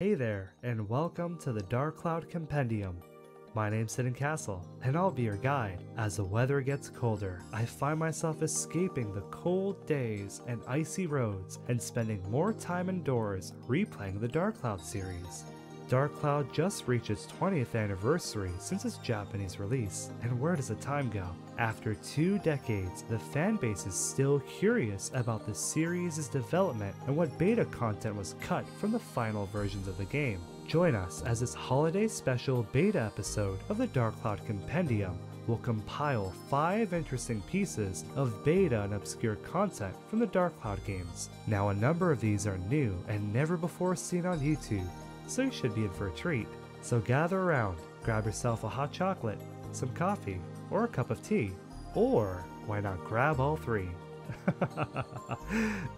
Hey there, and welcome to the Dark Cloud Compendium. My name's Hidden Castle, and I'll be your guide. As the weather gets colder, I find myself escaping the cold days and icy roads and spending more time indoors replaying the Dark Cloud series. Dark Cloud just reached its 20th anniversary since its Japanese release, and where does the time go? After 2 decades, the fanbase is still curious about the series' development and what beta content was cut from the final versions of the game. Join us as this holiday special beta episode of the Dark Cloud Compendium will compile 5 interesting pieces of beta and obscure content from the Dark Cloud games. Now, a number of these are new and never before seen on YouTube, so you should be in for a treat. So gather around, grab yourself a hot chocolate, some coffee, or a cup of tea, or why not grab all 3?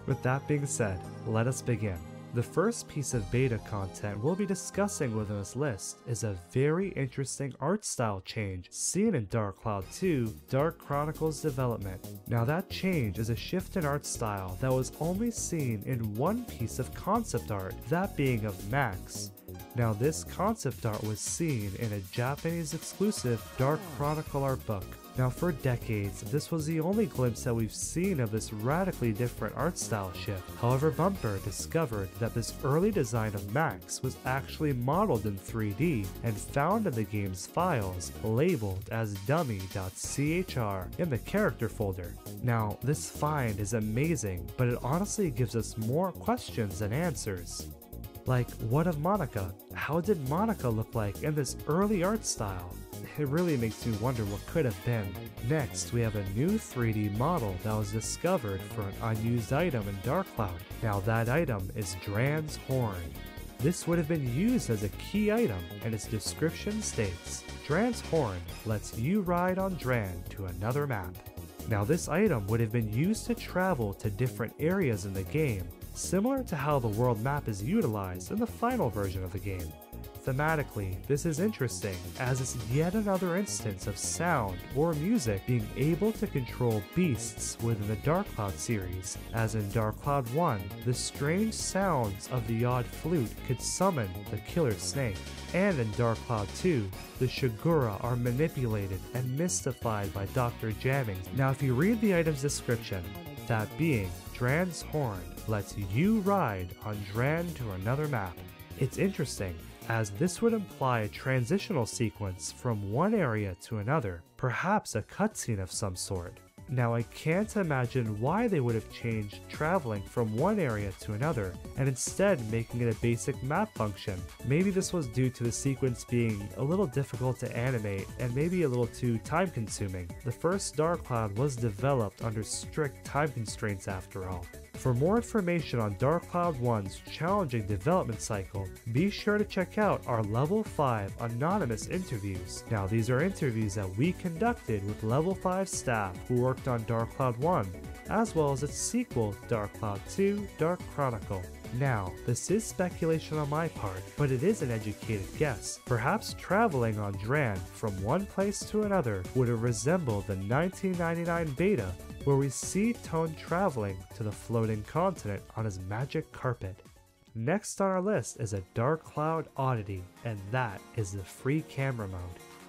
With that being said, let us begin. The first piece of beta content we'll be discussing within this list is a very interesting art style change seen in Dark Cloud 2 Dark Chronicle's development. Now that change is a shift in art style that was only seen in one piece of concept art, that being of Max. Now this concept art was seen in a Japanese exclusive Dark Chronicle art book. Now for decades, this was the only glimpse that we've seen of this radically different art style shift. However, Bumper discovered that this early design of Max was actually modeled in 3D and found in the game's files labeled as dummy.chr in the character folder. Now this find is amazing, but it honestly gives us more questions than answers. Like, what of Monica? How did Monica look like in this early art style? It really makes me wonder what could have been. Next, we have a new 3D model that was discovered for an unused item in Dark Cloud. Now that item is Dran's Horn. This would have been used as a key item, and its description states, Dran's Horn lets you ride on Dran to another map. Now this item would have been used to travel to different areas in the game, similar to how the world map is utilized in the final version of the game. Thematically, this is interesting, as it's yet another instance of sound or music being able to control beasts within the Dark Cloud series, as in Dark Cloud 1, the strange sounds of the odd flute could summon the killer snake, and in Dark Cloud 2, the Shigura are manipulated and mystified by Dr. Jammings. Now if you read the item's description, that being Dran's Horn lets you ride on Dran to another map. It's interesting, as this would imply a transitional sequence from one area to another, perhaps a cutscene of some sort. Now I can't imagine why they would have changed traveling from one area to another, and instead making it a basic map function. Maybe this was due to the sequence being a little difficult to animate and maybe a little too time consuming. The first Dark Cloud was developed under strict time constraints after all. For more information on Dark Cloud 1's challenging development cycle, be sure to check out our Level 5 anonymous interviews. Now these are interviews that we conducted with Level 5 staff who worked on Dark Cloud 1, as well as its sequel, Dark Cloud 2 Dark Chronicle. Now, this is speculation on my part, but it is an educated guess. Perhaps traveling on Dran from one place to another would have resembled the 1999 beta, where we see Tone traveling to the floating continent on his magic carpet. Next on our list is a Dark Cloud oddity, and that is the free camera mode.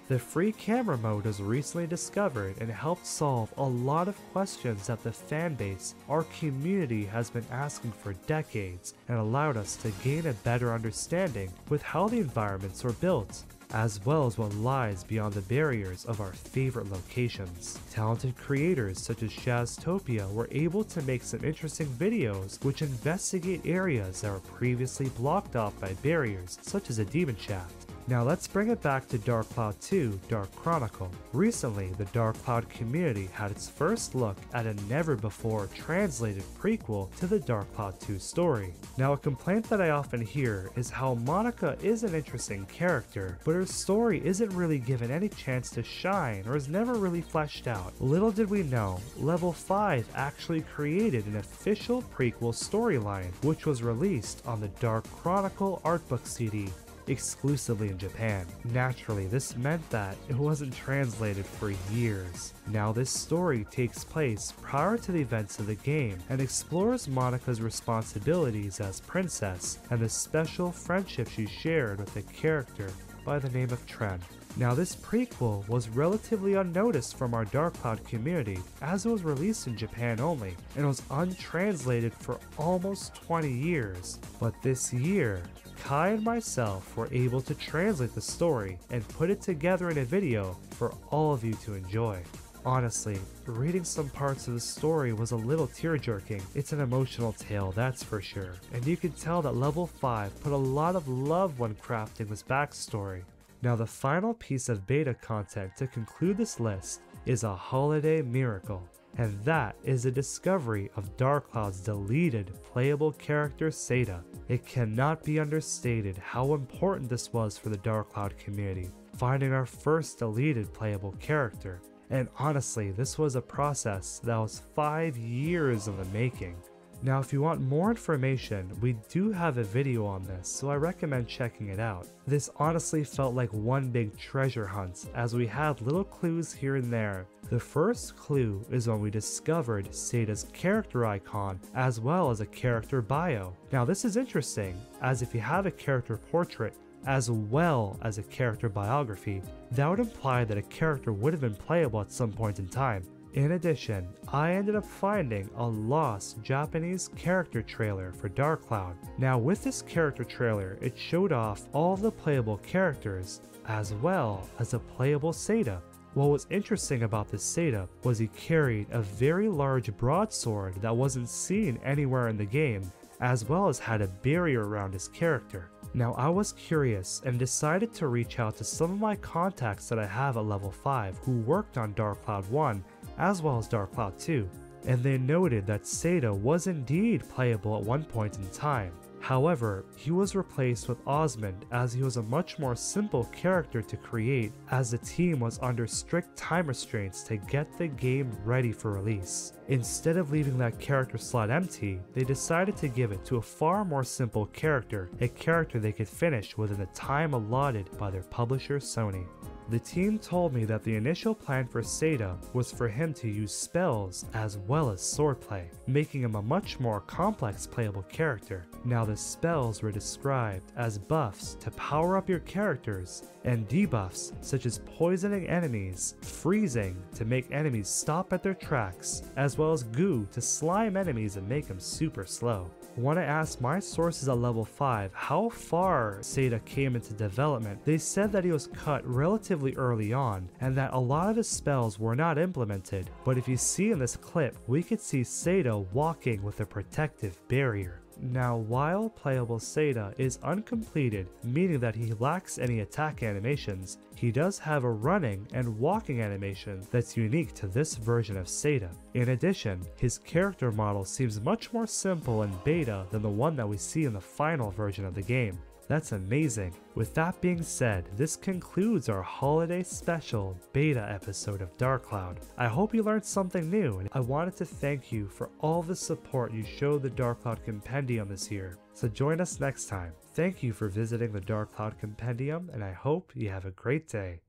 The free camera mode was recently discovered and helped solve a lot of questions that the fanbase, our community, has been asking for decades, and allowed us to gain a better understanding with how the environments were built, as well as what lies beyond the barriers of our favorite locations. Talented creators such as Shaztopia were able to make some interesting videos which investigate areas that were previously blocked off by barriers such as a demon shaft. Now let's bring it back to Dark Cloud 2 Dark Chronicle. Recently, the Dark Cloud community had its first look at a never-before translated prequel to the Dark Cloud 2 story. Now a complaint that I often hear is how Monica is an interesting character, but her story isn't really given any chance to shine or is never really fleshed out. Little did we know, Level 5 actually created an official prequel storyline, which was released on the Dark Chronicle artbook CD. exclusively in Japan. Naturally, this meant that it wasn't translated for years. Now this story takes place prior to the events of the game and explores Monika's responsibilities as princess and the special friendship she shared with a character by the name of Tren. Now this prequel was relatively unnoticed from our Dark Cloud community as it was released in Japan only and was untranslated for almost 20 years. But this year, Kai and myself were able to translate the story and put it together in a video for all of you to enjoy. Honestly, reading some parts of the story was a little tear-jerking. It's an emotional tale, that's for sure. And you can tell that Level 5 put a lot of love when crafting this backstory. Now the final piece of beta content to conclude this list is a holiday miracle, and that is the discovery of Dark Cloud's deleted playable character Seda. It cannot be understated how important this was for the Dark Cloud community, finding our first deleted playable character. And honestly, this was a process that was 5 years in the making. Now if you want more information, we do have a video on this, so I recommend checking it out. This honestly felt like one big treasure hunt, as we had little clues here and there. The first clue is when we discovered Seda's character icon as well as a character bio. Now this is interesting, as if you have a character portrait as well as a character biography, that would imply that a character would have been playable at some point in time. In addition, I ended up finding a lost Japanese character trailer for Dark Cloud. Now with this character trailer, it showed off all of the playable characters as well as a playable Seda. What was interesting about this Seda was he carried a very large broadsword that wasn't seen anywhere in the game, as well as had a barrier around his character. Now I was curious and decided to reach out to some of my contacts that I have at level 5 who worked on Dark Cloud 1 as well as Dark Cloud 2, and they noted that Seda was indeed playable at one point in time. However, he was replaced with Osmond as he was a much more simple character to create, as the team was under strict time restraints to get the game ready for release. Instead of leaving that character slot empty, they decided to give it to a far more simple character, a character they could finish within the time allotted by their publisher Sony. The team told me that the initial plan for Seda was for him to use spells as well as swordplay, making him a much more complex playable character. Now the spells were described as buffs to power up your characters, and debuffs such as poisoning enemies, freezing to make enemies stop at their tracks, as well as goo to slime enemies and make them super slow. When I asked my sources at level 5 how far Seda came into development, they said that he was cut relatively early on and that a lot of his spells were not implemented, but if you see in this clip, we could see Seda walking with a protective barrier. Now while playable Seda is uncompleted, meaning that he lacks any attack animations, he does have a running and walking animation that's unique to this version of Seda. In addition, his character model seems much more simple in beta than the one that we see in the final version of the game. That's amazing. With that being said, this concludes our holiday special beta episode of Dark Cloud. I hope you learned something new, and I wanted to thank you for all the support you showed the Dark Cloud Compendium this year. So join us next time. Thank you for visiting the Dark Cloud Compendium, and I hope you have a great day.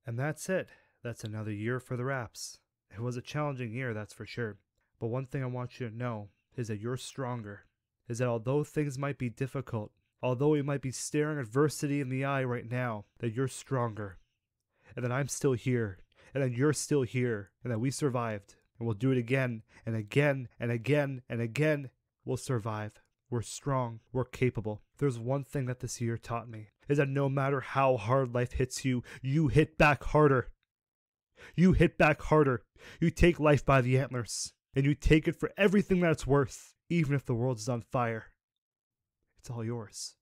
And that's it. That's another year for the wraps. It was a challenging year, that's for sure. But one thing I want you to know is that you're stronger. Is that although things might be difficult, although we might be staring adversity in the eye right now, that you're stronger, and that I'm still here, and that you're still here, and that we survived, and we'll do it again, and again, and again, and again. We'll survive. We're strong. We're capable. There's one thing that this year taught me, is that no matter how hard life hits you, you hit back harder. You hit back harder. You take life by the antlers, and you take it for everything that it's worth, even if the world's on fire. It's all yours.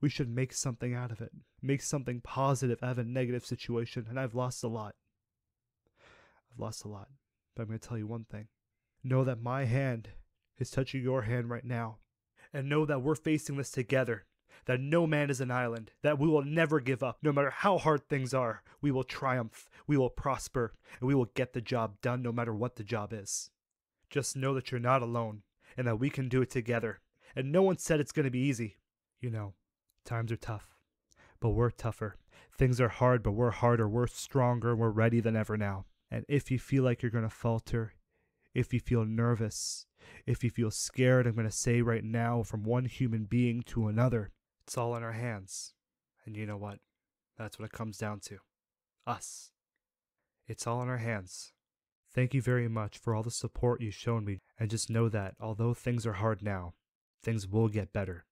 We should make something out of it. Make something positive out of a negative situation, and I've lost a lot. I've lost a lot. But I'm going to tell you one thing. Know that my hand is touching your hand right now. And know that we're facing this together. That no man is an island. That we will never give up. No matter how hard things are, we will triumph. We will prosper. And we will get the job done no matter what the job is. Just know that you're not alone. And that we can do it together. And no one said it's going to be easy. You know, Times are tough, but we're tougher. Things are hard, but we're harder. We're stronger, and we're ready than ever now. And if you feel like you're going to falter, if you feel nervous, if you feel scared, I'm going to say right now, from one human being to another, it's all in our hands. And you know what? That's what it comes down to. Us. It's all in our hands. Thank you very much for all the support you've shown me, and just know that although things are hard now, things will get better.